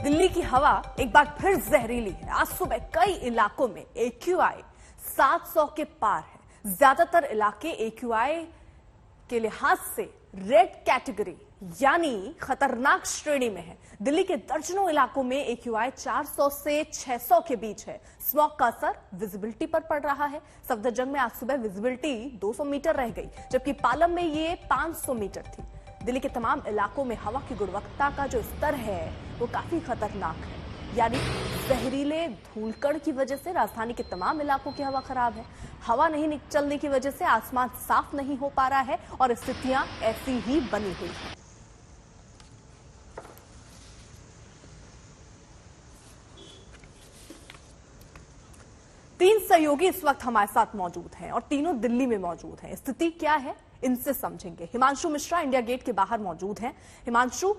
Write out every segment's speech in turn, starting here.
दिल्ली की हवा एक बार फिर जहरीली है। आज सुबह कई इलाकों में AQI 700 के पार है। ज्यादातर इलाके AQI के लिहाज से रेड कैटेगरी यानी खतरनाक श्रेणी में है। दिल्ली के दर्जनों इलाकों में AQI 400 से 600 के बीच है। स्मॉग का असर विजिबिलिटी पर पड़ रहा है। सफदरजंग में आज सुबह विजिबिलिटी 200 मीटर रह गई, जबकि पालम में ये 500 मीटर थी। दिल्ली के तमाम इलाकों में हवा की गुणवत्ता का जो स्तर है वो काफी खतरनाक है, यानी जहरीले धूलकण की वजह से राजधानी के तमाम इलाकों की हवा खराब है। हवा नहीं चलने की वजह से आसमान साफ नहीं हो पा रहा है और स्थितियां ऐसी ही बनी हुई हैं। तीन सहयोगी इस वक्त हमारे साथ मौजूद हैं और तीनों दिल्ली में मौजूद हैं। स्थिति क्या है इनसे समझेंगे। हिमांशु मिश्रा इंडिया गेट के बाहर मौजूद हैं। हिमांशु,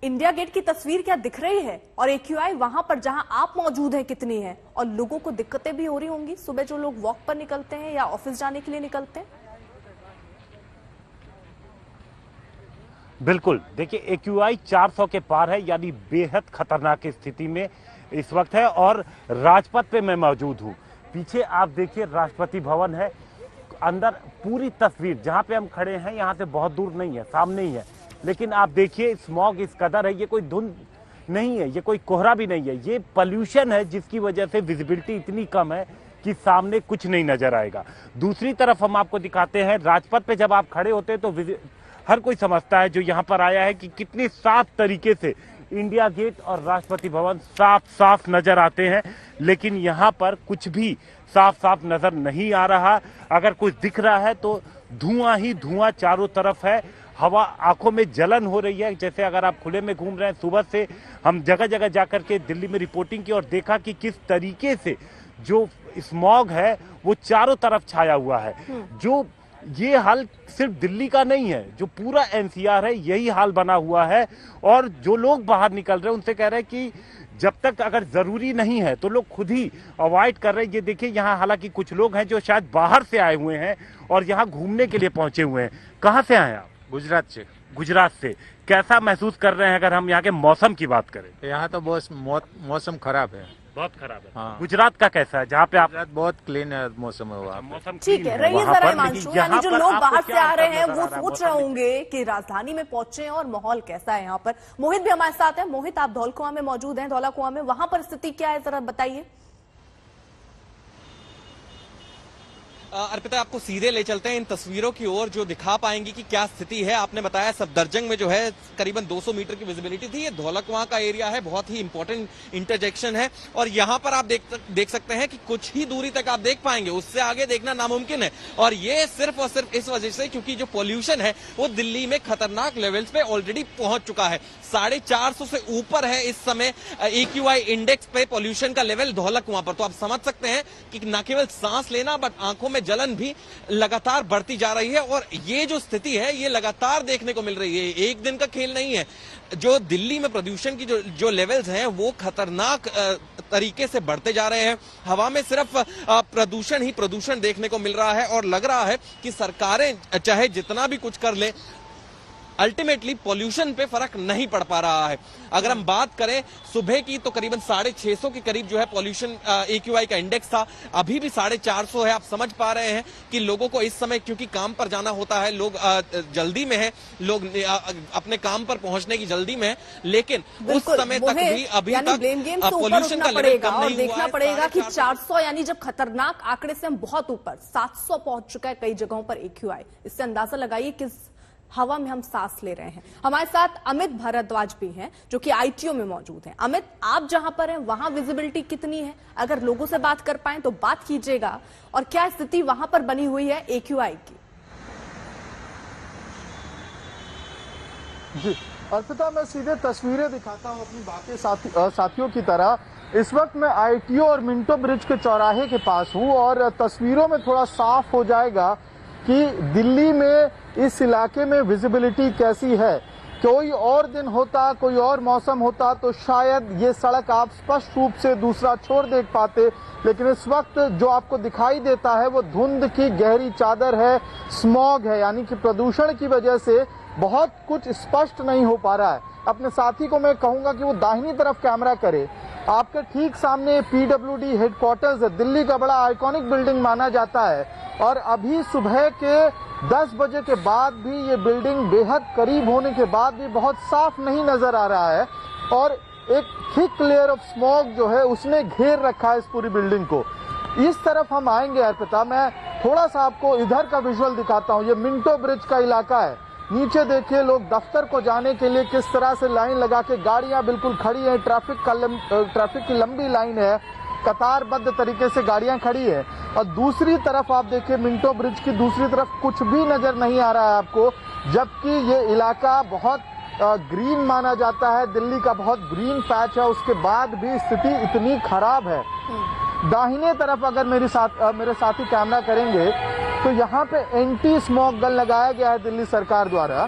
इंडिया गेट की तस्वीर क्या दिख रही है और AQI वहां पर जहां आप मौजूद हैं कितनी है, और लोगों को दिक्कतें भी हो रही होंगी सुबह जो लोग वॉक पर निकलते हैं या ऑफिस जाने के लिए निकलते हैं? बिल्कुल, देखिए AQI 400 के पार है, यानी बेहद खतरनाक स्थिति में इस वक्त है। और राजपथ पे मैं मौजूद हूँ। पीछे आप देखिए राष्ट्रपति भवन है। अंदर पूरी तस्वीर जहाँ पे हम खड़े हैं यहाँ से बहुत दूर नहीं है, सामने ही है, लेकिन आप देखिए स्मॉग इस कदर है। ये कोई धुंध नहीं है, ये कोई कोहरा भी नहीं है, ये पॉल्यूशन है जिसकी वजह से विजिबिलिटी इतनी कम है कि सामने कुछ नहीं नजर आएगा। दूसरी तरफ हम आपको दिखाते हैं, राजपथ पे जब आप खड़े होते हैं तो हर कोई समझता है जो यहाँ पर आया है कि कितनी साफ तरीके से इंडिया गेट और राष्ट्रपति भवन साफ साफ नजर आते हैं, लेकिन यहाँ पर कुछ भी साफ साफ नजर नहीं आ रहा। अगर कुछ दिख रहा है तो धुआं ही धुआं चारों तरफ है। हवा, आंखों में जलन हो रही है। जैसे अगर आप खुले में घूम रहे हैं, सुबह से हम जगह जगह जाकर के दिल्ली में रिपोर्टिंग की और देखा कि किस तरीके से जो स्मॉग है वो चारों तरफ छाया हुआ है। जो ये हाल सिर्फ दिल्ली का नहीं है, जो पूरा NCR है यही हाल बना हुआ है। और जो लोग बाहर निकल रहे हैं उनसे कह रहे हैं कि जब तक अगर जरूरी नहीं है तो लोग खुद ही अवॉइड कर रहे हैं। ये देखिए यहाँ हालांकि कुछ लोग हैं जो शायद बाहर से आए हुए हैं और यहाँ घूमने के लिए पहुंचे हुए हैं। कहाँ से आए आप? गुजरात से। गुजरात से। कैसा महसूस कर रहे हैं अगर हम यहाँ के मौसम की बात करें? यहाँ तो बहुत मौसम खराब है, बहुत खराब है। हाँ। गुजरात का कैसा है जहाँ पे आप? गुजरात बहुत क्लीन है मौसम है वहाँ। मौसम ठीक है, रहिए जरा हिमांशु। यानी जो लोग बाहर से आ रहे हैं वो सोच रहे होंगे कि राजधानी में पहुंचे और माहौल कैसा है यहाँ पर। मोहित भी हमारे साथ है। मोहित, आप धौलकुआं में मौजूद हैं, धौलाकुआं में, वहां पर स्थिति क्या है जरा बताइए। अर्पिता, आपको सीधे ले चलते हैं इन तस्वीरों की ओर जो दिखा पाएंगी कि क्या स्थिति है। आपने बताया सफदरजंग में जो है करीबन 200 मीटर की विजिबिलिटी थी। ये धौलकुआं का एरिया है, बहुत ही इंपॉर्टेंट इंटरजेक्शन है और यहाँ पर आप देख सकते हैं कि कुछ ही दूरी तक आप देख पाएंगे, उससे आगे देखना नामुमकिन है। और ये सिर्फ और सिर्फ इस वजह से क्योंकि जो पॉल्यूशन है वो दिल्ली में खतरनाक लेवल्स पे ऑलरेडी पहुंच चुका है। 450 से ऊपर है इस समय AQI इंडेक्स पे पॉल्यूशन का लेवल धौलकुआं पर। तो आप समझ सकते हैं कि न केवल सांस लेना बट आंखों में जलन भी लगातार बढ़ती जा रही है। और ये जो स्थिति है ये लगातार देखने को मिल रही है, एक दिन का खेल नहीं है। जो दिल्ली में प्रदूषण की जो लेवल्स हैं वो खतरनाक तरीके से बढ़ते जा रहे हैं। हवा में सिर्फ प्रदूषण ही प्रदूषण देखने को मिल रहा है और लग रहा है कि सरकारें चाहे जितना भी कुछ कर ले, अल्टीमेटली पॉल्यूशन पे फर्क नहीं पड़ पा रहा है। अगर हम बात करें सुबह की तो करीबन 650 के करीब जो है पॉल्यूशन AQI का इंडेक्स था, अभी भी 450 है। आप समझ पा रहे हैं कि लोगों को इस समय क्योंकि काम पर जाना होता है, लोग जल्दी में है, लोग अपने काम पर पहुंचने की जल्दी में है, लेकिन उस समय तक भी अभी तक पॉल्यूशन का लेवल कम नहीं हुआ है। देखना पड़ेगा कि 400 यानी जब खतरनाक आंकड़े से हम बहुत ऊपर 700 पहुंच चुका है कई जगहों पर AQI, इससे अंदाजा लगाइए किस हवा में हम सांस ले रहे हैं। हमारे साथ अमित भारद्वाज भी हैं जो कि ITO में मौजूद हैं। अमित, आप जहां पर हैं वहां विजिबिलिटी कितनी है? अगर लोगों से बात कर पाए तो बात कीजिएगा, और क्या स्थिति वहां पर बनी हुई है AQI की? जी अर्पिता, मैं सीधे तस्वीरें दिखाता हूं अपनी बाकी साथियों की तरह। इस वक्त मैं ITO और मिंटो ब्रिज के चौराहे के पास हूं और तस्वीरों में थोड़ा साफ हो जाएगा कि दिल्ली में इस इलाके में विजिबिलिटी कैसी है। कोई और दिन होता, कोई और मौसम होता तो शायद ये सड़क आप स्पष्ट रूप से दूसरा छोर देख पाते, लेकिन इस वक्त जो आपको दिखाई देता है वो धुंध की गहरी चादर है, स्मॉग है, यानी कि प्रदूषण की वजह से बहुत कुछ स्पष्ट नहीं हो पा रहा है। अपने साथी को मैं कहूंगा कि वो दाहिनी तरफ कैमरा करे। आपके ठीक सामने पीडब्ल्यूडी हेडक्वार्टर्स है, दिल्ली का बड़ा आइकॉनिक बिल्डिंग माना जाता है, और अभी सुबह के 10 बजे के बाद भी ये बिल्डिंग बेहद करीब होने के बाद भी बहुत साफ नहीं नजर आ रहा है, और एक थिक लेयर ऑफ स्मॉग जो है उसने घेर रखा है इस पूरी बिल्डिंग को। इस तरफ हम आएंगे अर्पिता, मैं थोड़ा सा आपको इधर का विजुअल दिखाता हूँ। ये मिंटो ब्रिज का इलाका है। नीचे देखिए लोग दफ्तर को जाने के लिए किस तरह से लाइन लगा के, गाड़ियां बिल्कुल खड़ी है, ट्रैफिक की लंबी लाइन है, कतारबद्ध तरीके से गाड़ियां खड़ी है। और दूसरी तरफ आप देखिए मिंटो ब्रिज की दूसरी तरफ कुछ भी नजर नहीं आ रहा है आपको, जबकि ये इलाका बहुत ग्रीन माना जाता है, दिल्ली का बहुत ग्रीन पैच है, उसके बाद भी स्थिति इतनी खराब है। दाहिने तरफ अगर मेरे साथी कैमरा करेंगे तो यहाँ पे एंटी स्मॉग गन लगाया गया है दिल्ली सरकार द्वारा,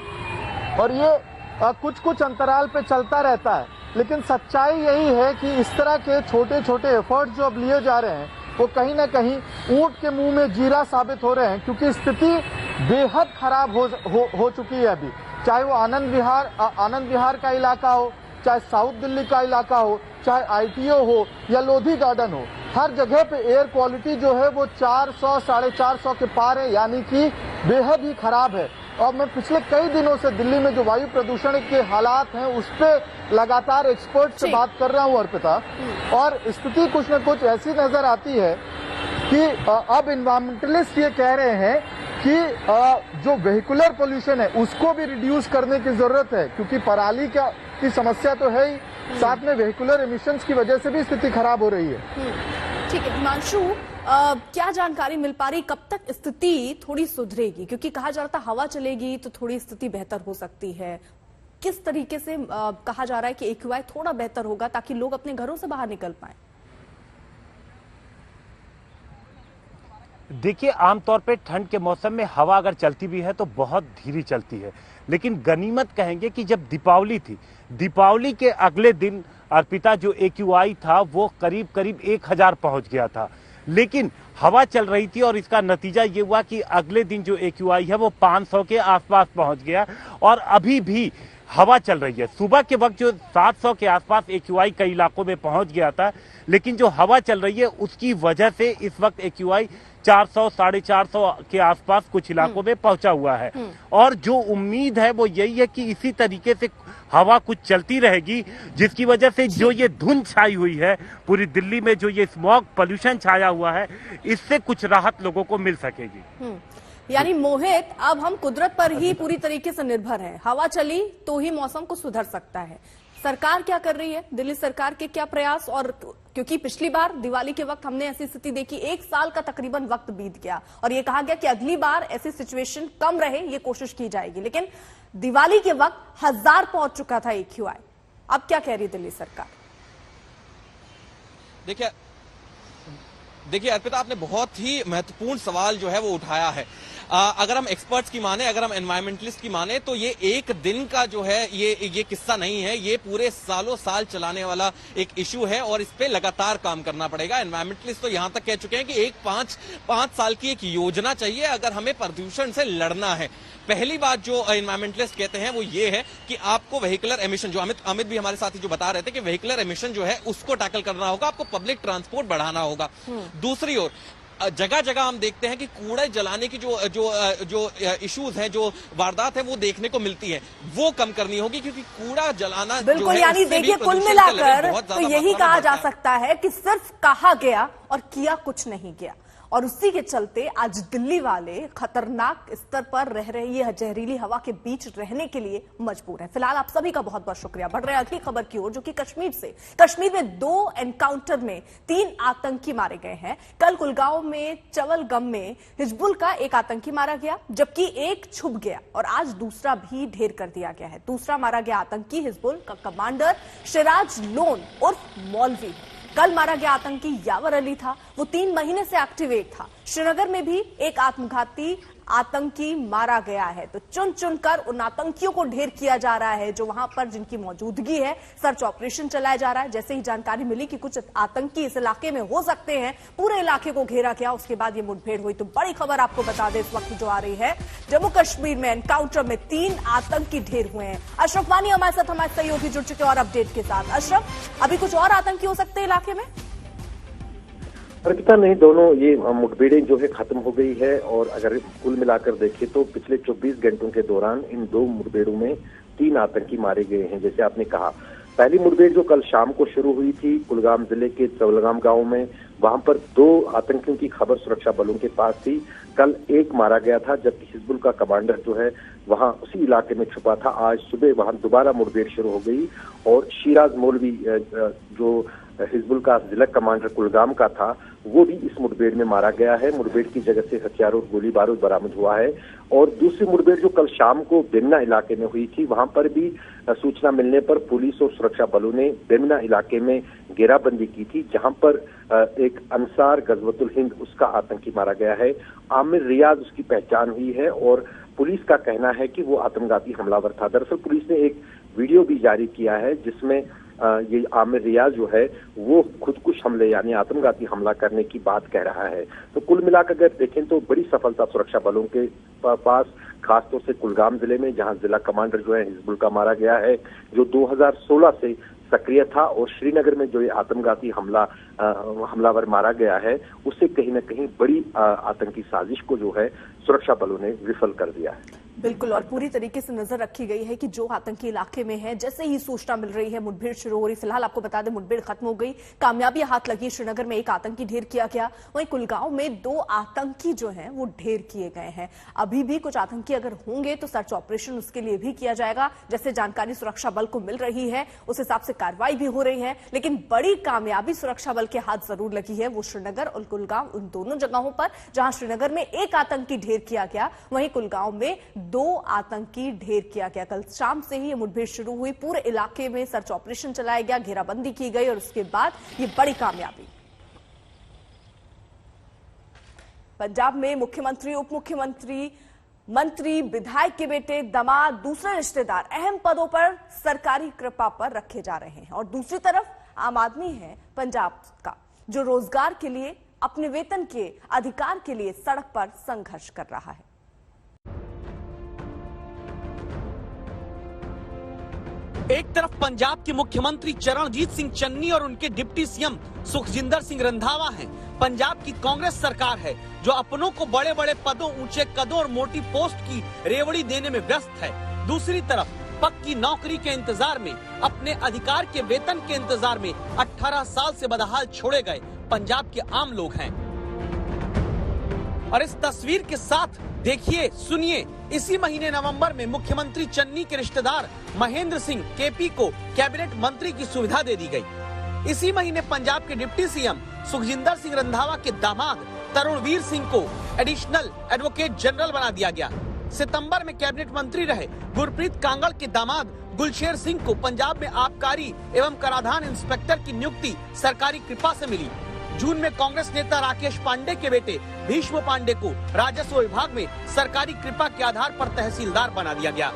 और ये कुछ अंतराल पे चलता रहता है। लेकिन सच्चाई यही है कि इस तरह के छोटे छोटे एफर्ट्स जो अब लिए जा रहे हैं वो कहीं ना कहीं ऊंट के मुंह में जीरा साबित हो रहे हैं, क्योंकि स्थिति बेहद खराब हो चुकी है अभी। चाहे वो आनंद विहार का इलाका हो, चाहे साउथ दिल्ली का इलाका हो, चाहे आईटीओ हो या लोधी गार्डन हो, हर जगह पे एयर क्वालिटी जो है वो 400 450 के पार है, यानी कि बेहद ही खराब है। और मैं पिछले कई दिनों से दिल्ली में जो वायु प्रदूषण के हालात हैं उस पे लगातार एक्सपर्ट से बात कर रहा हूं अर्पिता, और स्थिति कुछ न कुछ ऐसी नजर आती है कि अब एनवायरमेंटलिस्ट ये कह रहे हैं कि जो वेहिकुलर पोल्यूशन है उसको भी रिड्यूस करने की जरूरत है, क्योंकि पराली की समस्या तो है ही, साथ में वेहिकुलर एमिशंस की वजह से भी स्थिति खराब हो रही है। ठीक है हिमांशु, क्या जानकारी मिल पा रही, कब तक स्थिति थोड़ी सुधरेगी? क्योंकि कहा जा रहा था हवा चलेगी तो थोड़ी स्थिति बेहतर हो सकती है। किस तरीके से कहा जा रहा है कि AQI थोड़ा बेहतर होगा ताकि लोग अपने घरों से बाहर निकल पाए? देखिए, आमतौर पे ठंड के मौसम में हवा अगर चलती भी है तो बहुत धीरे चलती है, लेकिन गनीमत कहेंगे कि जब दीपावली थी, दीपावली के अगले दिन अर्पिता जो AQI था वो करीब 1000 पहुंच गया था, लेकिन हवा चल रही थी और इसका नतीजा ये हुआ कि अगले दिन जो AQI है वो 500 के आसपास पहुंच गया, और अभी भी हवा चल रही है। सुबह के वक्त जो 700 के आसपास AQI कई इलाकों में पहुंच गया था, लेकिन जो हवा चल रही है उसकी वजह से इस वक्त AQI 400 450 के आसपास कुछ इलाकों में पहुंचा हुआ है। और जो उम्मीद है वो यही है कि इसी तरीके से हवा कुछ चलती रहेगी, जिसकी वजह से जो ये धुंध छाई हुई है पूरी दिल्ली में, जो ये स्मॉग पोल्यूशन छाया हुआ है, इससे कुछ राहत लोगों को मिल सकेगी। यानी मोहित, अब हम कुदरत पर ही पूरी तरीके से निर्भर हैं। हवा चली तो ही मौसम को सुधर सकता है। सरकार क्या कर रही है, दिल्ली सरकार के क्या प्रयास? और क्योंकि पिछली बार दिवाली के वक्त हमने ऐसी स्थिति देखी, 1 साल का तकरीबन वक्त बीत गया और ये कहा गया कि अगली बार ऐसी सिचुएशन कम रहे, ये कोशिश की जाएगी, लेकिन दिवाली के वक्त 1000 पहुंच चुका था AQI। अब क्या कह रही दिल्ली सरकार? देखिए अर्पिता, आपने बहुत ही महत्वपूर्ण सवाल जो है वो उठाया है। अगर हम एक्सपर्ट्स की माने, अगर हम एनवायरमेंटलिस्ट की माने, तो ये एक दिन का जो है ये किस्सा नहीं है, ये पूरे सालों साल चलाने वाला एक इशू है और इस पे लगातार काम करना पड़ेगा। एनवायरमेंटलिस्ट तो यहां तक कह चुके हैं कि एक 5 साल की एक योजना चाहिए अगर हमें प्रदूषण से लड़ना है। पहली बात जो एनवायरमेंटलिस्ट कहते हैं वो ये है कि आपको वेहिकुलर एमिशन, जो अमित भी हमारे साथी जो बता रहे थे कि वेहिकुलर एमिशन जो है उसको टैकल करना होगा, आपको पब्लिक ट्रांसपोर्ट बढ़ाना होगा। दूसरी ओर जगह जगह हम देखते हैं कि कूड़ा जलाने की जो इश्यूज हैं, जो वारदात है वो देखने को मिलती है, वो कम करनी होगी, क्योंकि कूड़ा जलाना बिल्कुल, यानी देखिए कुल मिलाकर तो यही कहा जा सकता है कि सिर्फ कहा गया और किया कुछ नहीं गया, और उसी के चलते आज दिल्ली वाले खतरनाक स्तर पर रह रहे ये जहरीली हवा के बीच रहने के लिए मजबूर है। फिलहाल आप सभी का बहुत बहुत शुक्रिया। बढ़ रहे अगली खबर की ओर, जो कि कश्मीर में 2 एनकाउंटर में 3 आतंकी मारे गए हैं। कल कुलगांव में चवलगम में हिजबुल का एक आतंकी मारा गया, जबकि एक छुप गया, और आज दूसरा भी ढेर कर दिया गया है। दूसरा मारा गया आतंकी हिजबुल का कमांडर सिराज लोन उर्फ मौलवी। कल मारा गया आतंकी यावर अली था, वो 3 महीने से एक्टिवेट था। श्रीनगर में भी एक आत्मघाती आतंकी मारा गया है। तो चुन चुनकर उन आतंकियों को ढेर किया जा रहा है जो वहां पर जिनकी मौजूदगी है। सर्च ऑपरेशन चलाया जा रहा है। जैसे ही जानकारी मिली कि कुछ आतंकी इस इलाके में हो सकते हैं, पूरे इलाके को घेरा गया, उसके बाद ये मुठभेड़ हुई। तो बड़ी खबर आपको बता दें इस वक्त जो आ रही है, जम्मू कश्मीर में एनकाउंटर में 3 आतंकी ढेर हुए हैं। अशरफ वानी हमारे साथ, हमारे सहयोगी जुड़ चुके हैं और अपडेट के साथ। अशरफ, अभी कुछ और आतंकी हो सकते हैं इलाके में? अर्पिता, नहीं, दोनों ये मुठभेड़ें जो है खत्म हो गई है। और अगर कुल मिलाकर देखें तो पिछले 24 घंटों के दौरान इन 2 मुठभेड़ों में 3 आतंकी मारे गए हैं। जैसे आपने कहा, पहली मुठभेड़ जो कल शाम को शुरू हुई थी कुलगाम जिले के चौलगाम गांव में, वहां पर 2 आतंकियों की खबर सुरक्षा बलों के पास थी। कल एक मारा गया था, जबकि हिजबुल का कमांडर जो है वहां उसी इलाके में छुपा था। आज सुबह वहां दोबारा मुठभेड़ शुरू हो गई और शिराज मौलवी जो हिजबुल का जिला कमांडर कुलगाम का था, वो भी इस मुठभेड़ में मारा गया है। मुठभेड़ की जगह से हथियारों और गोली बारूद बरामद हुआ है। और दूसरी मुठभेड़ जो कल शाम को बेमना इलाके में हुई थी, वहां पर भी सूचना मिलने पर पुलिस और सुरक्षा बलों ने बेमना इलाके में घेराबंदी की थी, जहां पर एक अंसार गजवतुल हिंद उसका आतंकी मारा गया है। आमिर रियाज उसकी पहचान हुई है और पुलिस का कहना है कि वो आत्मघाती हमलावर था। दरअसल पुलिस ने एक वीडियो भी जारी किया है जिसमें ये आमिर रियाज जो है वो खुदकुश हमले यानी आत्मघाती हमला करने की बात कह रहा है। तो कुल मिलाकर अगर देखें तो बड़ी सफलता सुरक्षा बलों के पास, खासतौर से कुलगाम जिले में, जहां जिला कमांडर जो है हिजबुल का मारा गया है, जो 2016 से सक्रिय था। और श्रीनगर में जो ये आत्मघाती हमलावर मारा गया है, उससे कहीं ना कहीं बड़ी आतंकी साजिश को जो है सुरक्षा बलों ने विफल कर दिया है। बिल्कुल, और पूरी तरीके से नजर रखी गई है कि जो आतंकी इलाके में है, जैसे ही सूचना मिल रही है मुठभेड़ शुरू हो रही। फिलहाल आपको बता दें मुठभेड़ खत्म हो गई, कामयाबी हाथ लगी। श्रीनगर में 1 आतंकी ढेर किया गया, वहीं कुलगांव में 2 आतंकी जो हैं वो ढेर किए गए हैं। अभी भी कुछ आतंकी अगर होंगे तो सर्च ऑपरेशन उसके लिए भी किया जाएगा। जैसे जानकारी सुरक्षा बल को मिल रही है उस हिसाब से कार्रवाई भी हो रही है। लेकिन बड़ी कामयाबी सुरक्षा बल के हाथ जरूर लगी है, वो श्रीनगर और कुलगांव, उन दोनों जगहों पर। जहां श्रीनगर में 1 आतंकी ढेर किया गया, वहीं कुलगांव में 2 आतंकी ढेर किया गया। कल शाम से ही ये मुठभेड़ शुरू हुई, पूरे इलाके में सर्च ऑपरेशन चलाया गया, घेराबंदी की गई और उसके बाद ये बड़ी कामयाबी। पंजाब में मुख्यमंत्री, उप मुख्यमंत्री, मंत्री, विधायक के बेटे, दामाद, दूसरे रिश्तेदार अहम पदों पर सरकारी कृपा पर रखे जा रहे हैं। और दूसरी तरफ आम आदमी है पंजाब का, जो रोजगार के लिए, अपने वेतन के अधिकार के लिए सड़क पर संघर्ष कर रहा है। एक तरफ पंजाब के मुख्यमंत्री चरणजीत सिंह चन्नी और उनके डिप्टी सीएम सुखजिंदर सिंह रंधावा हैं। पंजाब की कांग्रेस सरकार है जो अपनों को बड़े बड़े पदों, ऊंचे कदों और मोटी पोस्ट की रेवड़ी देने में व्यस्त है। दूसरी तरफ पक्की नौकरी के इंतजार में, अपने अधिकार के वेतन के इंतजार में 18 साल से बदहाल छोड़े गए पंजाब के आम लोग हैं। और इस तस्वीर के साथ देखिए, सुनिए, इसी महीने नवंबर में मुख्यमंत्री चन्नी के रिश्तेदार महेंद्र सिंह केपी को कैबिनेट मंत्री की सुविधा दे दी गई। इसी महीने पंजाब के डिप्टी सीएम सुखजिंदर सिंह रंधावा के दामाद तरुणवीर सिंह को एडिशनल एडवोकेट जनरल बना दिया गया। सितंबर में कैबिनेट मंत्री रहे गुरप्रीत कांगड़ के दामाद गुलशेर सिंह को पंजाब में आबकारी एवं कराधान इंस्पेक्टर की नियुक्ति सरकारी कृपा से मिली। जून में कांग्रेस नेता राकेश पांडे के बेटे भीष्म पांडे को राजस्व विभाग में सरकारी कृपा के आधार पर तहसीलदार बना दिया गया।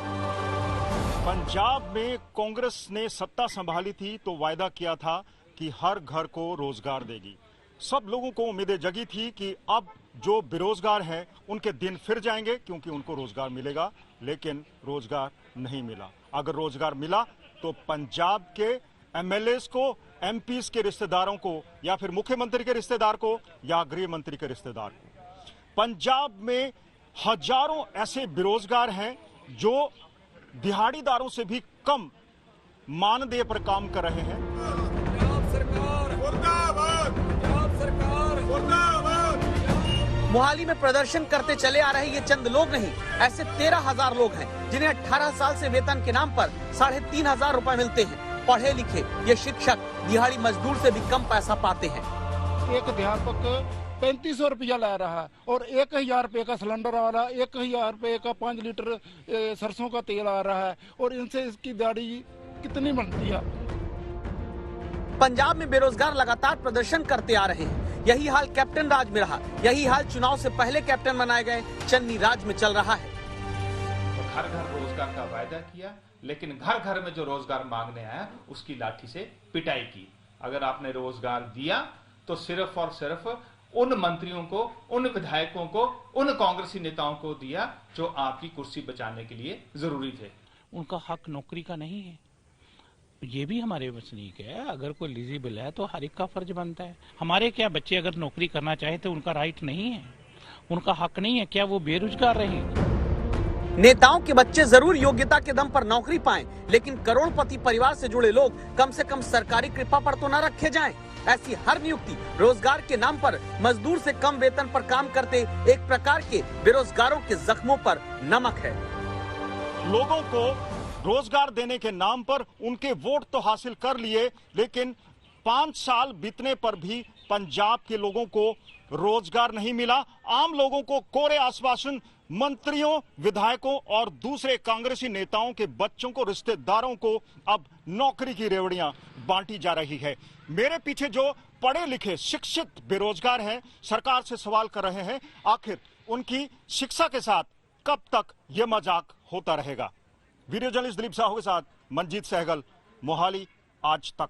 पंजाब में कांग्रेस ने सत्ता संभाली थी तो वायदा किया था कि हर घर को रोजगार देगी। सब लोगों को उम्मीदें जगी थी कि अब जो बेरोजगार हैं उनके दिन फिर जाएंगे क्योंकि उनको रोजगार मिलेगा, लेकिन रोजगार नहीं मिला। अगर रोजगार मिला तो पंजाब के एमएलएस को, एमपीज के रिश्तेदारों को, या फिर मुख्यमंत्री के रिश्तेदार को, या गृह मंत्री के रिश्तेदार को। पंजाब में हजारों ऐसे बेरोजगार हैं जो दिहाड़ीदारों से भी कम मानदेय पर काम कर रहे हैं। मोहाली में प्रदर्शन करते चले आ रहे ये चंद लोग नहीं, ऐसे 13,000 लोग हैं जिन्हें 18 साल से वेतन के नाम पर 3,500 रुपए मिलते हैं। पढ़े लिखे ये शिक्षक दिहाड़ी मजदूर से भी कम पैसा पाते हैं। एक अध्यापक 3500 रुपया ला रहा है और 1,000 रुपये का सिलेंडर आ रहा है, 1,000 रुपये का 5 लीटर सरसों का तेल आ रहा है, और इनसे इसकी दिहाड़ी कितनी बनती है। पंजाब में बेरोजगार लगातार प्रदर्शन करते आ रहे हैं। यही हाल कैप्टन राज में रहा, यही हाल चुनाव से पहले कैप्टन बनाए गए चन्नी राज में चल रहा है। घर घर रोजगार का वायदा किया, लेकिन घर घर में जो रोजगार मांगने आया उसकी लाठी से पिटाई की। अगर आपने रोजगार दिया तो सिर्फ और सिर्फ उन मंत्रियों को, उन विधायकों को, उन कांग्रेसी नेताओं को दिया जो आपकी कुर्सी बचाने के लिए जरूरी थे। उनका हक नौकरी का नहीं है, ये भी हमारे वसनीक है। अगर कोई एलिजिबल है तो हर एक का फर्ज बनता है। हमारे क्या बच्चे अगर नौकरी करना चाहे तो उनका राइट नहीं है, उनका हक नहीं है? क्या वो बेरोजगार रहे? नेताओं के बच्चे जरूर योग्यता के दम पर नौकरी पाएं, लेकिन करोड़पति परिवार से जुड़े लोग कम से कम सरकारी कृपा पर तो न रखे जाएं। ऐसी हर नियुक्ति रोजगार के नाम पर मजदूर से कम वेतन पर काम करते एक प्रकार के बेरोजगारों के जख्मों पर नमक है। लोगों को रोजगार देने के नाम पर उनके वोट तो हासिल कर लिए, लेकिन 5 साल बीतने पर भी पंजाब के लोगों को रोजगार नहीं मिला। आम लोगों को कोरे आश्वासन मंत्रियों, विधायकों और दूसरे कांग्रेसी नेताओं के बच्चों को, रिश्तेदारों को अब नौकरी की रेवड़ियां बांटी जा रही है। मेरे पीछे जो पढ़े लिखे शिक्षित बेरोजगार हैं, सरकार से सवाल कर रहे हैं आखिर उनकी शिक्षा के साथ कब तक ये मजाक होता रहेगा। वीडियो जर्नलिस्ट दिलीप साहू के साथ मंजीत सहगल, मोहाली आज तक।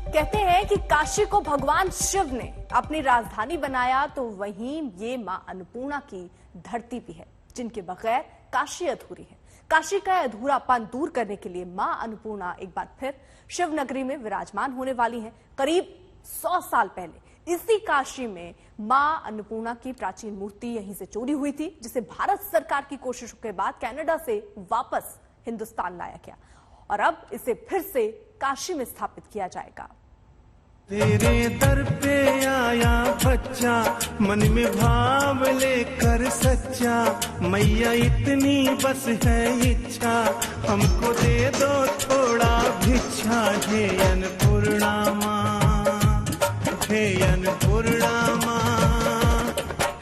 कहते हैं कि काशी को भगवान शिव ने अपनी राजधानी बनाया, तो वहीं ये मां अन्नपूर्णा की धरती भी है, जिनके बगैर काशी अधूरी है। काशी का अधूरापन दूर करने के लिए मां अन्नपूर्णा एक बार फिर शिव नगरी में विराजमान होने वाली हैं। करीब 100 साल पहले इसी काशी में मां अन्नपूर्णा की प्राचीन मूर्ति यहीं से चोरी हुई थी, जिसे भारत सरकार की कोशिशों के बाद कनाडा से वापस हिंदुस्तान लाया गया और अब इसे फिर से काशी में स्थापित किया जाएगा। तेरे दर पे आया बच्चा, मन में भाव लेकर सच्चा, मैया इतनी बस है इच्छा, हमको दे दो थोड़ा भिक्षा। हे अन्नपूर्णा माँ, हे अन्नपूर्णा माँ,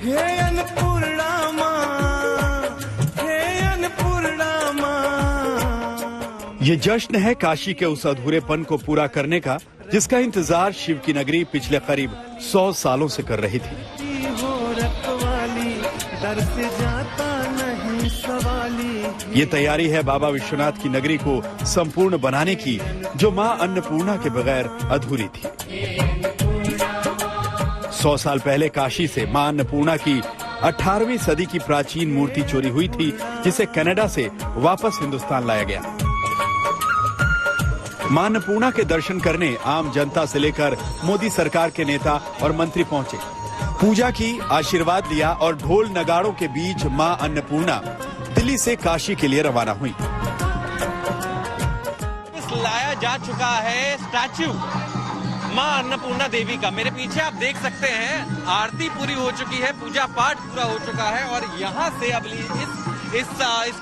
हे अन्नपूर्णा माँ, हे अन्नपूर्णा माँ। ये जश्न है काशी के उस अधूरेपन को पूरा करने का, जिसका इंतजार शिव की नगरी पिछले करीब 100 सालों से कर रही थी। ये तैयारी है बाबा विश्वनाथ की नगरी को संपूर्ण बनाने की, जो मां अन्नपूर्णा के बगैर अधूरी थी। 100 साल पहले काशी से मां अन्नपूर्णा की 18वीं सदी की प्राचीन मूर्ति चोरी हुई थी, जिसे कनाडा से वापस हिंदुस्तान लाया गया। मां अन्नपूर्णा के दर्शन करने आम जनता से लेकर मोदी सरकार के नेता और मंत्री पहुंचे, पूजा की, आशीर्वाद लिया और ढोल नगाड़ों के बीच मां अन्नपूर्णा दिल्ली से काशी के लिए रवाना हुई। लाया जा चुका है स्टैच्यू मां अन्नपूर्णा देवी का। मेरे पीछे आप देख सकते हैं आरती पूरी हो चुकी है, पूजा पाठ पूरा हो चुका है और यहाँ से अब इस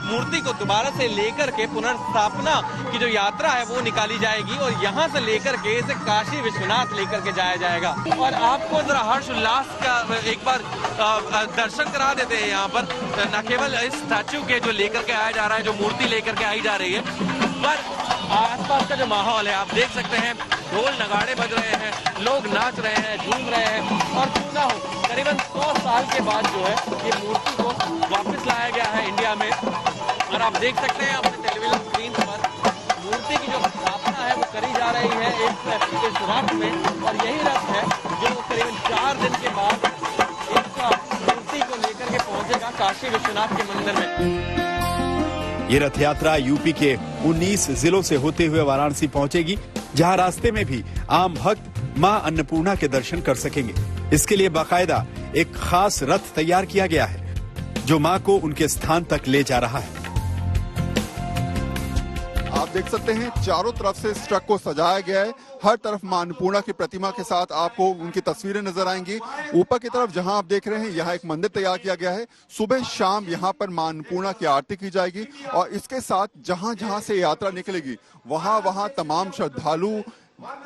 मूर्ति को दोबारा से लेकर के पुनर्स्थापना की जो यात्रा है वो निकाली जाएगी और यहाँ से लेकर के इसे काशी विश्वनाथ लेकर के जाया जाएगा। और आपको जरा हर्ष उल्लास का एक बार दर्शन करा देते हैं यहाँ पर, न केवल इस स्टैच्यू के जो लेकर के आया जा रहा है, जो मूर्ति लेकर के आई जा रही है, पर आसपास का जो माहौल है आप देख सकते हैं, ढोल नगाड़े बज रहे हैं, लोग नाच रहे हैं, झूम रहे हैं और क्यों ना हो करीबन 100 साल के बाद जो है ये मूर्ति को वापस लाया गया है इंडिया में। और आप देख सकते हैं अपने टेलीविजन स्क्रीन पर मूर्ति की जो स्थापना है वो करी जा रही है इस रथ में, और यही रथ है जो करीबन 4 दिन के बाद इस मूर्ति को लेकर के पहुंचेगा काशी विश्वनाथ के मंदिर में। ये रथ यात्रा यूपी के 19 जिलों से होते हुए वाराणसी पहुंचेगी, जहां रास्ते में भी आम भक्त मां अन्नपूर्णा के दर्शन कर सकेंगे। इसके लिए बाकायदा एक खास रथ तैयार किया गया है, जो मां को उनके स्थान तक ले जा रहा है। आप देख सकते हैं चारों तरफ से इस ट्रक को सजाया गया है, हर तरफ मां अन्नपूर्णा की प्रतिमा के साथ आपको उनकी तस्वीरें नजर आएंगी। ऊपर की तरफ जहां आप देख रहे हैं यहाँ एक मंदिर तैयार किया गया है, सुबह शाम यहाँ पर मां अन्नपूर्णा की आरती की जाएगी और इसके साथ जहां जहां से यात्रा निकलेगी वहां तमाम श्रद्धालु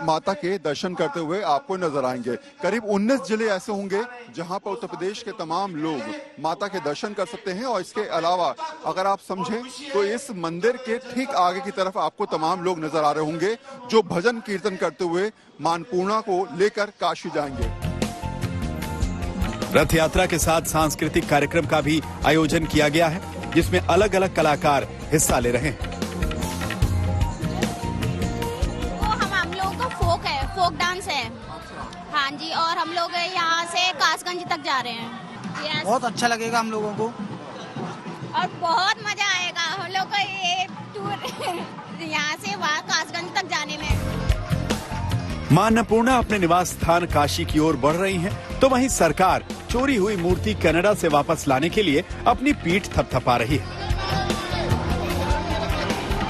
माता के दर्शन करते हुए आपको नजर आएंगे। करीब 19 जिले ऐसे होंगे जहां पर उत्तर प्रदेश के तमाम लोग माता के दर्शन कर सकते हैं। और इसके अलावा अगर आप समझें तो इस मंदिर के ठीक आगे की तरफ आपको तमाम लोग नजर आ रहे होंगे जो भजन कीर्तन करते हुए मां अन्नपूर्णा को लेकर काशी जाएंगे। रथ यात्रा के साथ सांस्कृतिक कार्यक्रम का भी आयोजन किया गया है, जिसमें अलग अलग कलाकार हिस्सा ले रहे हैं। फोक डांस है। हाँ जी, और हम लोग यहाँ से कासगंज तक जा रहे हैं। बहुत अच्छा लगेगा हम लोगों को और बहुत मजा आएगा हम लोग को ये टूर यहाँ से वहाँ कासगंज तक जाने में। मां अन्नपूर्णा अपने निवास स्थान काशी की ओर बढ़ रही हैं, तो वहीं सरकार चोरी हुई मूर्ति कनाडा से वापस लाने के लिए अपनी पीठ थपथपा रही है।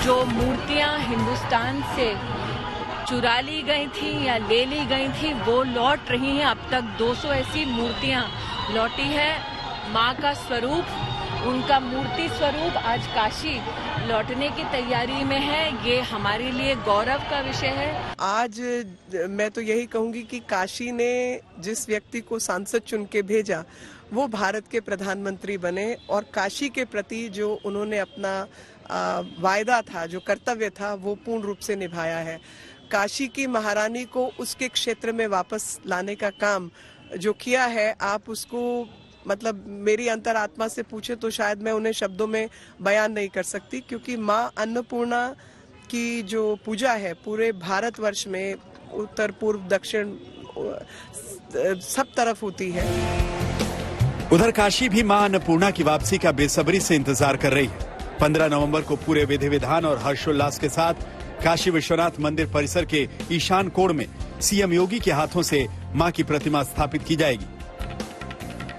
जो मूर्तियां हिंदुस्तान से चुरा ली गई थी या ले ली गई थी वो लौट रही हैं। अब तक 200 ऐसी मूर्तियां लौटी है। मां का स्वरूप, उनका मूर्ति स्वरूप आज काशी लौटने की तैयारी में है। ये हमारे लिए गौरव का विषय है। आज मैं तो यही कहूंगी कि काशी ने जिस व्यक्ति को सांसद चुन के भेजा वो भारत के प्रधानमंत्री बने और काशी के प्रति जो उन्होंने अपना वायदा था, जो कर्तव्य था, वो पूर्ण रूप से निभाया है। काशी की महारानी को उसके क्षेत्र में वापस लाने का काम जो किया है, आप उसको मतलब मेरी अंतरात्मा से पूछे तो शायद मैं उन्हें शब्दों में बयान नहीं कर सकती, क्योंकि मां अन्नपूर्णा की जो पूजा है पूरे भारतवर्ष में उत्तर पूर्व दक्षिण सब तरफ होती है। उधर काशी भी मां अन्नपूर्णा की वापसी का बेसब्री से इंतजार कर रही है। 15 नवंबर को पूरे विधि विधान और हर्षोल्लास के साथ काशी विश्वनाथ मंदिर परिसर के ईशान कोण में सीएम योगी के हाथों से मां की प्रतिमा स्थापित की जाएगी।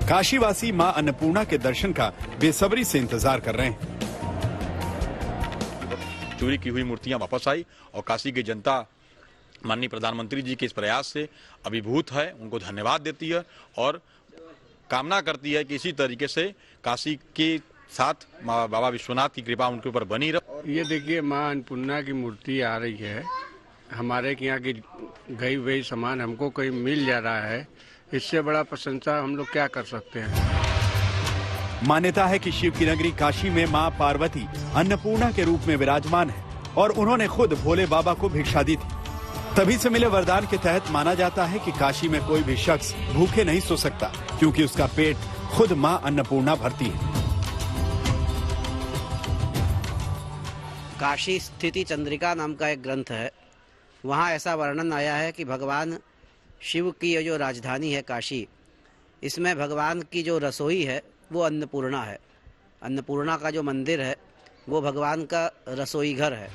काशीवासी मां अन्नपूर्णा के दर्शन का बेसब्री से इंतजार कर रहे हैं। चोरी की हुई मूर्तियां वापस आई और काशी की जनता माननीय प्रधानमंत्री जी के इस प्रयास से अभिभूत है, उनको धन्यवाद देती है और कामना करती है कि इसी तरीके से काशी के साथ बाबा विश्वनाथ की कृपा उनके ऊपर बनी रहे। ये देखिए मां अन्नपूर्णा की मूर्ति आ रही है। हमारे यहाँ की गई हुई सामान हमको कहीं मिल जा रहा है, इससे बड़ा प्रशंसा हम लोग क्या कर सकते हैं। मान्यता है कि शिव की नगरी काशी में मां पार्वती अन्नपूर्णा के रूप में विराजमान है और उन्होंने खुद भोले बाबा को भिक्षा दी थी। तभी से मिले वरदान के तहत माना जाता है कि काशी में कोई भी शख्स भूखे नहीं सो सकता, क्योंकि उसका पेट खुद मां अन्नपूर्णा भरती है। काशी स्थिति चंद्रिका नाम का एक ग्रंथ है, वहाँ ऐसा वर्णन आया है कि भगवान शिव की ये जो राजधानी है काशी, इसमें भगवान की जो रसोई है वो अन्नपूर्णा है। अन्नपूर्णा का जो मंदिर है वो भगवान का रसोई घर है।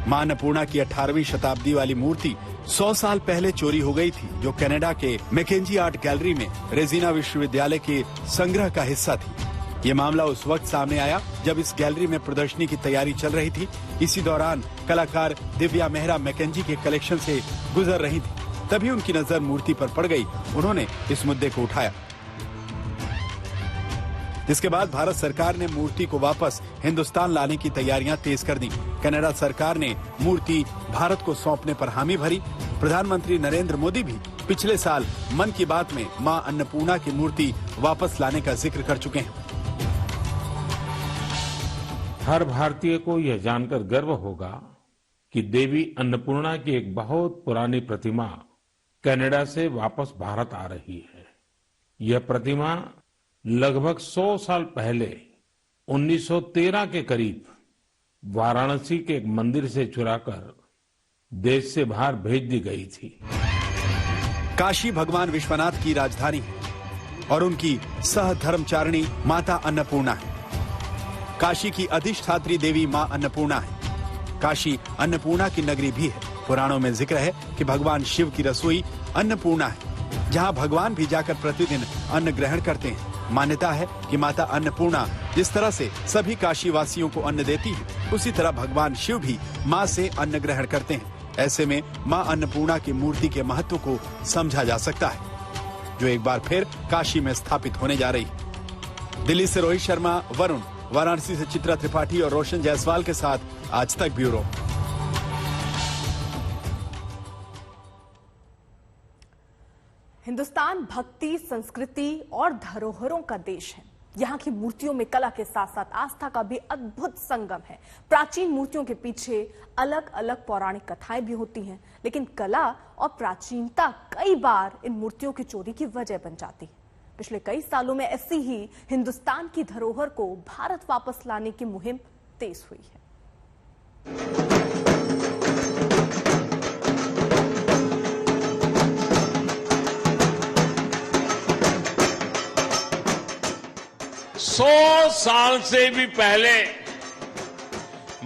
मां अन्नपूर्णा की 18वीं शताब्दी वाली मूर्ति 100 साल पहले चोरी हो गई थी, जो कनाडा के मैकेंजी आर्ट गैलरी में रेजिना विश्वविद्यालय के संग्रह का हिस्सा थी। ये मामला उस वक्त सामने आया जब इस गैलरी में प्रदर्शनी की तैयारी चल रही थी। इसी दौरान कलाकार दिव्या मेहरा मैकेंजी के कलेक्शन से गुजर रही थी, तभी उनकी नजर मूर्ति पर पड़ गई। उन्होंने इस मुद्दे को उठाया, जिसके बाद भारत सरकार ने मूर्ति को वापस हिंदुस्तान लाने की तैयारियां तेज कर दी। कनाडा सरकार ने मूर्ति भारत को सौंपने पर हामी भरी। प्रधानमंत्री नरेंद्र मोदी भी पिछले साल मन की बात में मां अन्नपूर्णा की मूर्ति वापस लाने का जिक्र कर चुके हैं। हर भारतीय को यह जानकर गर्व होगा कि देवी अन्नपूर्णा की एक बहुत पुरानी प्रतिमा कनाडा से वापस भारत आ रही है। यह प्रतिमा लगभग 100 साल पहले 1913 के करीब वाराणसी के एक मंदिर से चुराकर देश से बाहर भेज दी गई थी। काशी भगवान विश्वनाथ की राजधानी है और उनकी सहधर्मचारिणी माता अन्नपूर्णा है। काशी की अधिष्ठात्री देवी मां अन्नपूर्णा है। काशी अन्नपूर्णा की नगरी भी है। पुराणों में जिक्र है कि भगवान शिव की रसोई अन्नपूर्णा है, जहां भगवान भी जाकर प्रतिदिन अन्न ग्रहण करते हैं। मान्यता है कि माता अन्नपूर्णा जिस तरह से सभी काशी वासियों को अन्न देती है, उसी तरह भगवान शिव भी मां से अन्न ग्रहण करते हैं। ऐसे में मां अन्नपूर्णा की मूर्ति के महत्व को समझा जा सकता है, जो एक बार फिर काशी में स्थापित होने जा रही है। दिल्ली से रोहित शर्मा, वरुण, वाराणसी से चित्रा त्रिपाठी और रोशन जायसवाल के साथ आज तक ब्यूरो। हिंदुस्तान भक्ति, संस्कृति और धरोहरों का देश है। यहाँ की मूर्तियों में कला के साथ साथ आस्था का भी अद्भुत संगम है। प्राचीन मूर्तियों के पीछे अलग अलग पौराणिक कथाएं भी होती हैं, लेकिन कला और प्राचीनता कई बार इन मूर्तियों की चोरी की वजह बन जाती है। पिछले कई सालों में ऐसी ही हिंदुस्तान की धरोहर को भारत वापस लाने की मुहिम तेज हुई है। 100 साल से भी पहले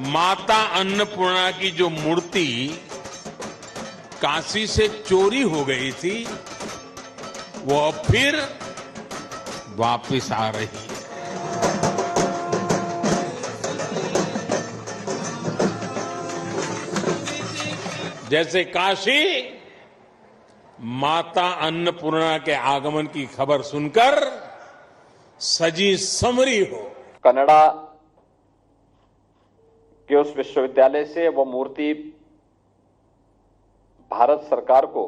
माता अन्नपूर्णा की जो मूर्ति काशी से चोरी हो गई थी, वो अब फिर वापस आ रही है। जैसे काशी माता अन्नपूर्णा के आगमन की खबर सुनकर सजी समरी हो। कनाडा के उस विश्वविद्यालय से वो मूर्ति भारत सरकार को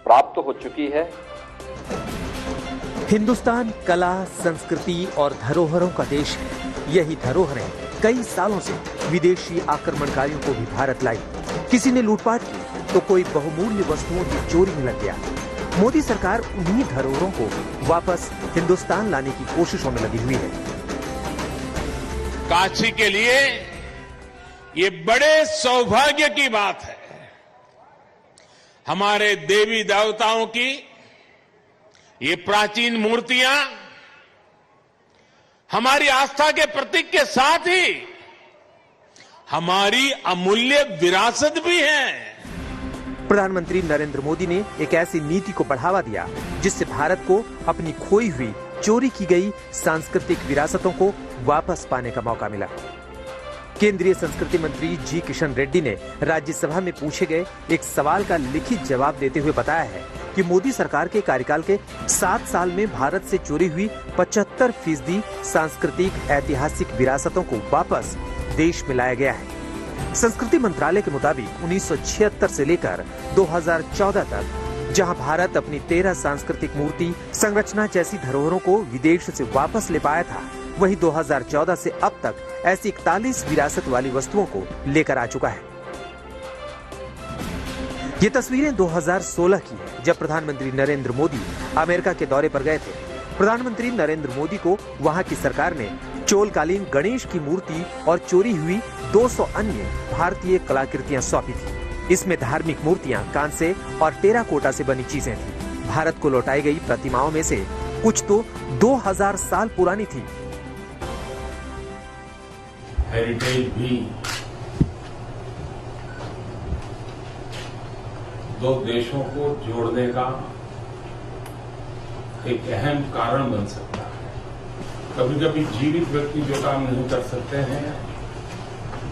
प्राप्त हो चुकी है। हिंदुस्तान कला, संस्कृति और धरोहरों का देश है। यही धरोहरें कई सालों से विदेशी आक्रमणकारियों को भी भारत लाई। किसी ने लूटपाट की तो कोई बहुमूल्य वस्तुओं की चोरी में लग गया। मोदी सरकार उन्हीं धरोहरों को वापस हिंदुस्तान लाने की कोशिशों में लगी हुई है। काशी के लिए ये बड़े सौभाग्य की बात है। हमारे देवी देवताओं की ये प्राचीन मूर्तियां हमारी आस्था के प्रतीक के साथ ही हमारी अमूल्य विरासत भी है। प्रधानमंत्री नरेंद्र मोदी ने एक ऐसी नीति को बढ़ावा दिया जिससे भारत को अपनी खोई हुई, चोरी की गई सांस्कृतिक विरासतों को वापस पाने का मौका मिला। केंद्रीय संस्कृति मंत्री जी किशन रेड्डी ने राज्यसभा में पूछे गए एक सवाल का लिखित जवाब देते हुए बताया है कि मोदी सरकार के कार्यकाल के 7 साल में भारत से चोरी हुई 75% सांस्कृतिक ऐतिहासिक विरासतों को वापस देश में लाया गया है। संस्कृति मंत्रालय के मुताबिक 1976 से लेकर 2014 तक जहां भारत अपनी 13 सांस्कृतिक मूर्ति, संरचना जैसी धरोहरों को विदेश से वापस ले पाया था, वहीं 2014 से अब तक ऐसी 41 विरासत वाली वस्तुओं को लेकर आ चुका है। ये तस्वीरें 2016 की है, जब प्रधानमंत्री नरेंद्र मोदी अमेरिका के दौरे पर गए थे। प्रधानमंत्री नरेंद्र मोदी को वहां की सरकार ने चोलकालीन गणेश की मूर्ति और चोरी हुई 200 अन्य भारतीय कलाकृतियां सौंपी थी। इसमें धार्मिक मूर्तियां, कांसे और टेराकोटा से बनी चीजें थी। भारत को लौटाई गई प्रतिमाओं में से कुछ तो 2000 साल पुरानी थी। हेरिटेज भी दो देशों को जोड़ने का एक अहम कारण बन सकता है। कभी कभी जीवित व्यक्ति जो काम नहीं कर सकते हैं,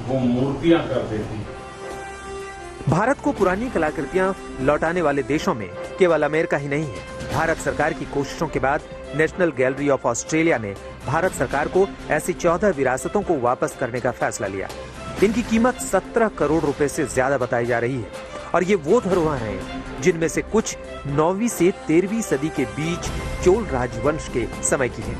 वो मूर्तियां कर देती हैं। भारत को पुरानी कलाकृतियां लौटाने वाले देशों में केवल अमेरिका ही नहीं है। भारत सरकार की कोशिशों के बाद नेशनल गैलरी ऑफ ऑस्ट्रेलिया ने भारत सरकार को ऐसी 14 विरासतों को वापस करने का फैसला लिया। इनकी कीमत 17 करोड़ रुपए से ज्यादा बताई जा रही है और ये वो धरोहर हैं जिनमें से कुछ 9वीं से 13वीं सदी के बीच चोल राजवंश के समय की हैं।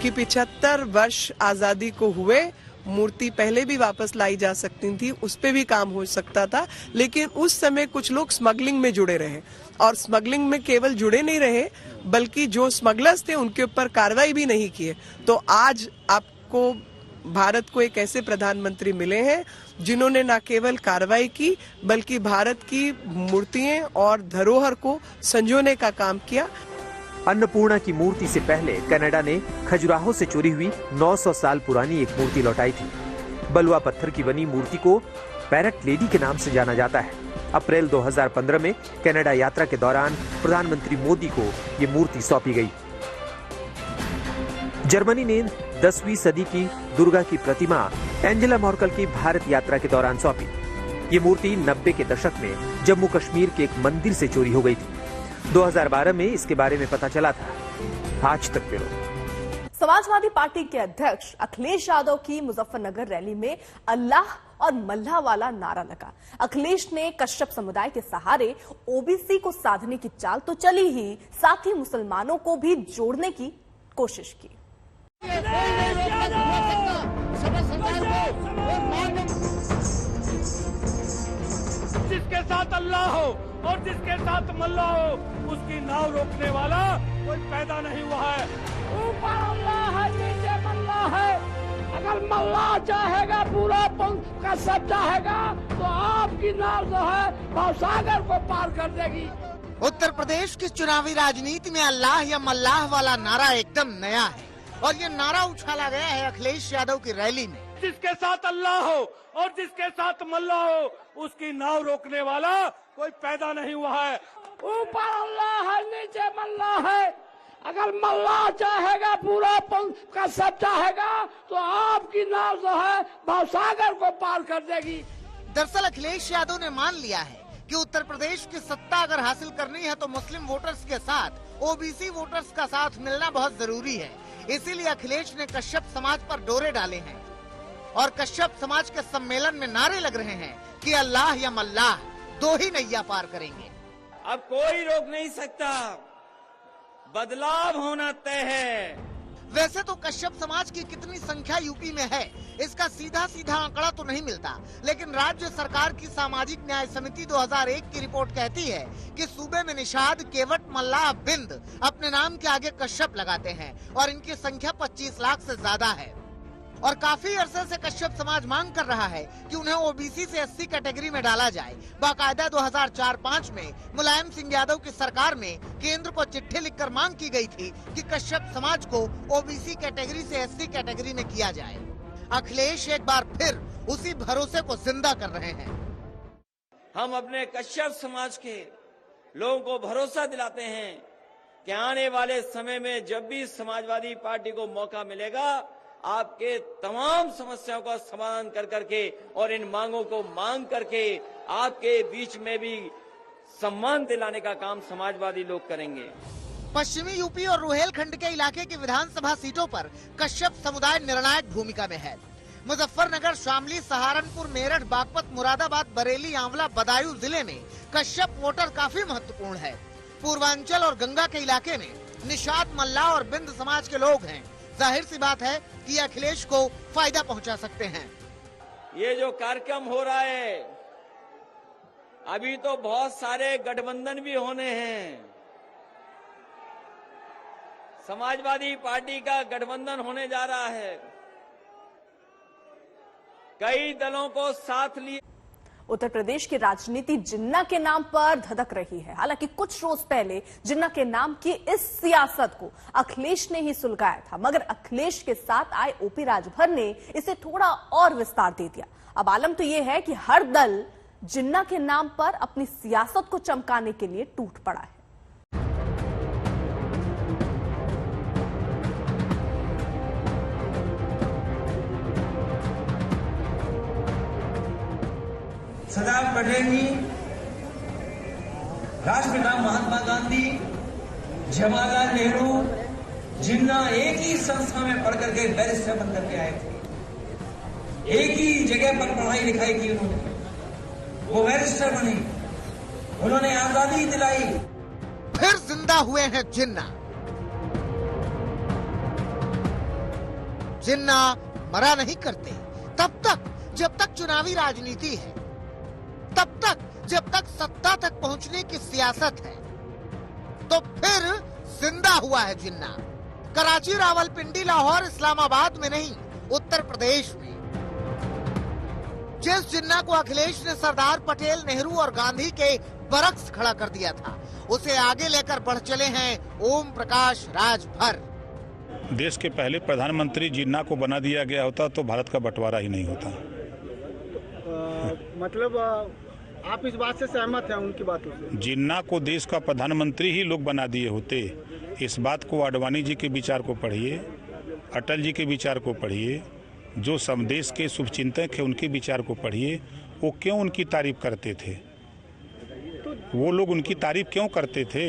कि 75 वर्ष आजादी को हुए, मूर्ति पहले भी वापस लाई जा सकती थी, उस पे भी काम हो सकता था, लेकिन उस समय कुछ लोग स्मगलिंग में जुड़े रहे और स्मगलिंग में केवल जुड़े नहीं रहे बल्कि जो स्मगलर्स थे उनके ऊपर कार्रवाई भी नहीं किए। तो आज आपको भारत को एक ऐसे प्रधानमंत्री मिले हैं जिन्होंने न केवल कार्रवाई की बल्कि भारत की मूर्तियां और धरोहर को संजोने का काम किया। अन्नपूर्णा की मूर्ति से पहले कनाडा ने खजुराहो से चोरी हुई 900 साल पुरानी एक मूर्ति लौटाई थी। बलुआ पत्थर की बनी मूर्ति को पैरट लेडी के नाम से जाना जाता है। अप्रैल 2015 में कनाडा यात्रा के दौरान प्रधानमंत्री मोदी को ये मूर्ति सौंपी गई। जर्मनी ने 10वीं सदी की दुर्गा की प्रतिमा एंजेला मर्केल की भारत यात्रा के दौरान सौंपी। ये मूर्ति 90 के दशक में जम्मू कश्मीर के एक मंदिर से चोरी हो गई थी। 2012 में इसके बारे में पता चला था। आज तक ब्यूरो। समाजवादी पार्टी के अध्यक्ष अखिलेश यादव की मुजफ्फरनगर रैली में अल्लाह और मल्लाह वाला नारा लगा। अखिलेश ने कश्यप समुदाय के सहारे ओबीसी को साधने की चाल तो चली ही, साथ ही मुसलमानों को भी जोड़ने की कोशिश की। जिसके साथ अल्लाह हो और जिसके साथ मल्लाह हो, उसकी नाव रोकने वाला कोई पैदा नहीं हुआ है। ऊपर अल्लाह है, नीचे मल्लाह है। अगर मल्लाह चाहेगा पूरा पंख का सब चाहेगा तो आपकी नाव जो है भवसागर को पार कर देगी। उत्तर प्रदेश की चुनावी राजनीति में अल्लाह या मल्लाह वाला नारा एकदम नया है और ये नारा उछाला गया है अखिलेश यादव की रैली में। जिसके साथ अल्लाह हो और जिसके साथ मल्लाह हो, उसकी नाव रोकने वाला कोई पैदा नहीं हुआ है। ऊपर अल्लाह है, नीचे मल्लाह है। अगर मल्लाह चाहेगा पूरा पंख का सब चाहेगा तो आपकी नाव जो है भवसागर को पार कर देगी। दरअसल अखिलेश यादव ने मान लिया है कि उत्तर प्रदेश की सत्ता अगर हासिल करनी है तो मुस्लिम वोटर्स के साथ ओबीसी वोटर्स का साथ मिलना बहुत जरूरी है। इसीलिए अखिलेश ने कश्यप समाज पर डोरे डाले हैं और कश्यप समाज के सम्मेलन में नारे लग रहे हैं कि अल्लाह या मल्लाह, दो ही नैया पार करेंगे। अब कोई रोक नहीं सकता, बदलाव होना तय है। वैसे तो कश्यप समाज की कितनी संख्या यूपी में है, इसका सीधा सीधा आंकड़ा तो नहीं मिलता, लेकिन राज्य सरकार की सामाजिक न्याय समिति 2001 की रिपोर्ट कहती है कि सूबे में निषाद, केवट, मल्लाह, बिंद अपने नाम के आगे कश्यप लगाते हैं और इनकी संख्या 25 लाख से ज्यादा है। और काफी अरसे से कश्यप समाज मांग कर रहा है कि उन्हें ओबीसी से एससी कैटेगरी में डाला जाए। बाकायदा 2004-05 में मुलायम सिंह यादव की सरकार में केंद्र को चिट्ठी लिखकर मांग की गई थी कि कश्यप समाज को ओबीसी कैटेगरी से एससी कैटेगरी में किया जाए। अखिलेश एक बार फिर उसी भरोसे को जिंदा कर रहे हैं। हम अपने कश्यप समाज के लोगों को भरोसा दिलाते हैं कि आने वाले समय में जब भी समाजवादी पार्टी को मौका मिलेगा, आपके तमाम समस्याओं का समाधान कर करके और इन मांगों को मांग करके आपके बीच में भी सम्मान दिलाने का काम समाजवादी लोग करेंगे। पश्चिमी यूपी और रुहेलखंड के इलाके की विधानसभा सीटों पर कश्यप समुदाय निर्णायक भूमिका में है। मुजफ्फरनगर, शामली, सहारनपुर, मेरठ, बागपत, मुरादाबाद, बरेली, आंवला, बदायूं जिले में कश्यप वोटर काफी महत्वपूर्ण है। पूर्वांचल और गंगा के इलाके में निषाद, मल्लाह और बिंद समाज के लोग हैं। जाहिर सी बात है कि अखिलेश को फायदा पहुंचा सकते हैं। ये जो कार्यक्रम हो रहा है, अभी तो बहुत सारे गठबंधन भी होने हैं। समाजवादी पार्टी का गठबंधन होने जा रहा है, कई दलों को साथ लिए। उत्तर प्रदेश की राजनीति जिन्ना के नाम पर धधक रही है। हालांकि कुछ रोज पहले जिन्ना के नाम की इस सियासत को अखिलेश ने ही सुलगाया था, मगर अखिलेश के साथ आए ओपी राजभर ने इसे थोड़ा और विस्तार दे दिया। अब आलम तो यह है कि हर दल जिन्ना के नाम पर अपनी सियासत को चमकाने के लिए टूट पड़ा है। सरदार पटेल जी, राष्ट्रपिता महात्मा गांधी, जवाहरलाल नेहरू, जिन्ना एक ही संस्था में पढ़ करके बैरिस्टर बन करके आए थे। एक ही जगह पर पढ़ाई लिखाई की उन्होंने, वो बैरिस्टर बने, उन्होंने आजादी दिलाई। फिर जिंदा हुए हैं जिन्ना। जिन्ना मरा नहीं करते तब तक जब तक चुनावी राजनीति है, तब तक जब तक सत्ता तक पहुंचने की सियासत है। तो फिर जिंदा हुआ है जिन्ना। कराची, रावलपिंडी, लाहौर, इस्लामाबाद में नहीं, उत्तर प्रदेश में। जिस जिन्ना को अखिलेश ने सरदार पटेल, नेहरू और गांधी के बरक्स खड़ा कर दिया था, उसे आगे लेकर बढ़ चले हैं ओम प्रकाश राजभर। देश के पहले प्रधानमंत्री जिन्ना को बना दिया गया होता तो भारत का बंटवारा ही नहीं होता। मतलब आप इस बात से सहमत हैं उनकी बातों से? जिन्ना को देश का प्रधानमंत्री ही लोग बना दिए होते। इस बात को आडवाणी जी के विचार को पढ़िए, अटल जी के विचार को पढ़िए, जो देश के शुभचिंतक है उनके विचार को पढ़िए। वो क्यों उनकी तारीफ करते थे? वो लोग उनकी तारीफ क्यों करते थे?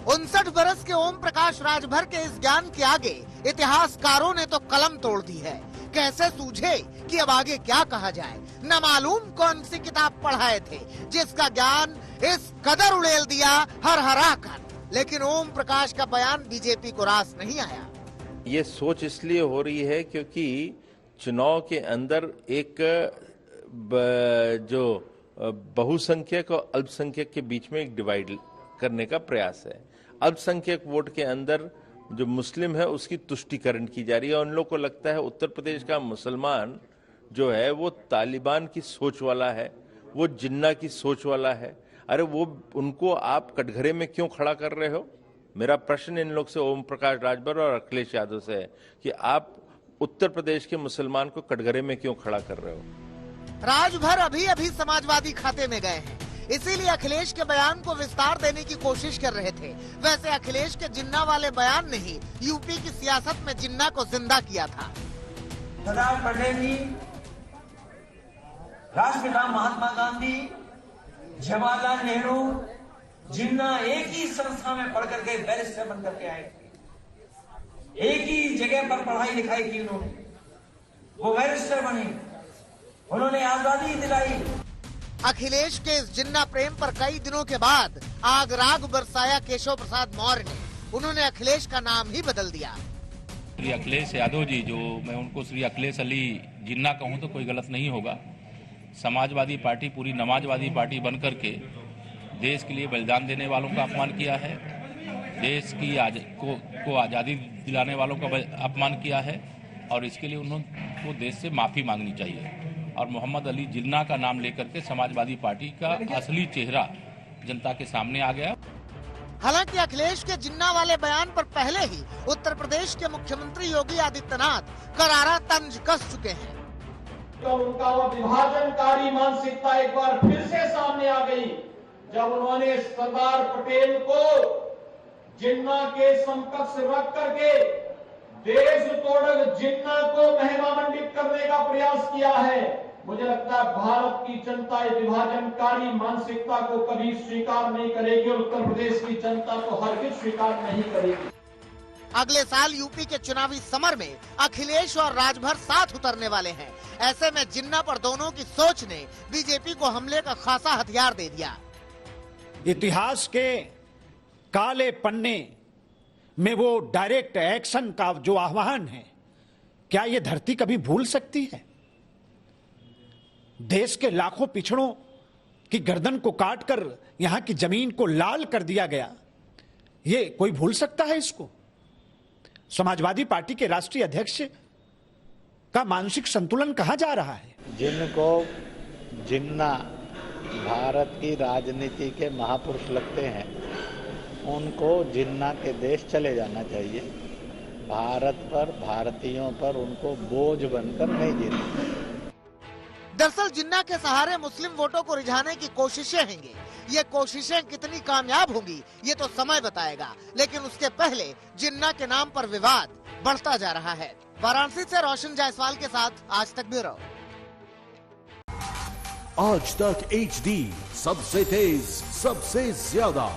59 बरस के ओम प्रकाश राजभर के इस ज्ञान के आगे इतिहासकारों ने तो कलम तोड़ दी है। कैसे सूझे कि अब आगे क्या कहा जाए। न मालूम कौन सी किताब पढ़ाए थे जिसका ज्ञान इस कदर उड़ेल दिया हर हरा कर। लेकिन ओम प्रकाश का बयान बीजेपी को रास नहीं आया। ये सोच इसलिए हो रही है क्योंकि चुनाव के अंदर एक जो बहुसंख्यक और अल्पसंख्यक के बीच में एक डिवाइड करने का प्रयास है। अल्पसंख्यक वोट के अंदर जो मुस्लिम है उसकी तुष्टीकरण की जा रही है। उन लोगों को लगता है उत्तर प्रदेश का मुसलमान जो है वो तालिबान की सोच वाला है, वो जिन्ना की सोच वाला है। अरे वो उनको आप कटघरे में क्यों खड़ा कर रहे हो? मेरा प्रश्न इन लोग से, ओम प्रकाश राजभर और अखिलेश यादव से, है कि आप उत्तर प्रदेश के मुसलमान को कटघरे में क्यों खड़ा कर रहे हो? राजभर अभी अभी समाजवादी खाते में गए हैं, इसीलिए अखिलेश के बयान को विस्तार देने की कोशिश कर रहे थे। वैसे अखिलेश के जिन्ना वाले बयान ने ही यूपी की सियासत में जिन्ना को जिंदा किया था। सरदार पटेल जी, राष्ट्रपिता महात्मा गांधी, जवाहरलाल नेहरू, जिन्ना एक ही संस्था में पढ़ करके बैरिस्टर बन करके आए। एक ही जगह पर पढ़ाई लिखाई की उन्होंने, वो बैरिस्टर बने, उन्होंने आजादी दिलाई। अखिलेश के इस जिन्ना प्रेम पर कई दिनों के बाद आग राग बरसाया केशव प्रसाद मौर्य ने। उन्होंने अखिलेश का नाम ही बदल दिया। श्री अखिलेश यादव जी, जो मैं उनको श्री अखिलेश अली जिन्ना कहूं तो कोई गलत नहीं होगा। समाजवादी पार्टी पूरी नमाजवादी पार्टी बनकर के देश के लिए बलिदान देने वालों का अपमान किया है, देश की को आज़ादी दिलाने वालों का अपमान किया है, और इसके लिए उन्होंने देश से माफ़ी मांगनी चाहिए। और मोहम्मद अली जिन्ना का नाम लेकर के समाजवादी पार्टी का असली चेहरा जनता के सामने आ गया। हालांकि अखिलेश के जिन्ना वाले बयान पर पहले ही उत्तर प्रदेश के मुख्यमंत्री योगी आदित्यनाथ करारा तंज कस चुके हैं। तो उनका वो विभाजनकारी मानसिकता एक बार फिर से सामने आ गई जब उन्होंने सरदार पटेल को जिन्ना के समकक्ष रख करके देश तोड़क जिन्ना को महिमा मंडित करने का प्रयास किया है। मुझे लगता है भारत की जनता इस विभाजनकारी मानसिकता को कभी स्वीकार नहीं करेगी और उत्तर प्रदेश की जनता तो हरगिज स्वीकार नहीं करेगी। अगले साल यूपी के चुनावी समर में अखिलेश और राजभर साथ उतरने वाले हैं। ऐसे में जिन्ना पर दोनों की सोच ने बीजेपी को हमले का खासा हथियार दे दिया। इतिहास के काले पन्ने में वो डायरेक्ट एक्शन का जो आह्वान है, क्या ये धरती कभी भूल सकती है? देश के लाखों पिछड़ों की गर्दन को काटकर यहां की जमीन को लाल कर दिया गया, ये कोई भूल सकता है इसको? समाजवादी पार्टी के राष्ट्रीय अध्यक्ष का मानसिक संतुलन कहां जा रहा है? जिनको जिन्ना भारत की राजनीति के महापुरुष लगते हैं, उनको जिन्ना के देश चले जाना चाहिए। भारत पर, भारतीयों पर उनको बोझ बनकर नहीं जीना। दरअसल जिन्ना के सहारे मुस्लिम वोटों को रिझाने की कोशिशें होंगी। ये कोशिशें कितनी कामयाब होंगी ये तो समय बताएगा, लेकिन उसके पहले जिन्ना के नाम पर विवाद बढ़ता जा रहा है। वाराणसी से रोशन जायसवाल के साथ आज तक ब्यूरो। आज तक HD, सबसे तेज, सबसे ज्यादा।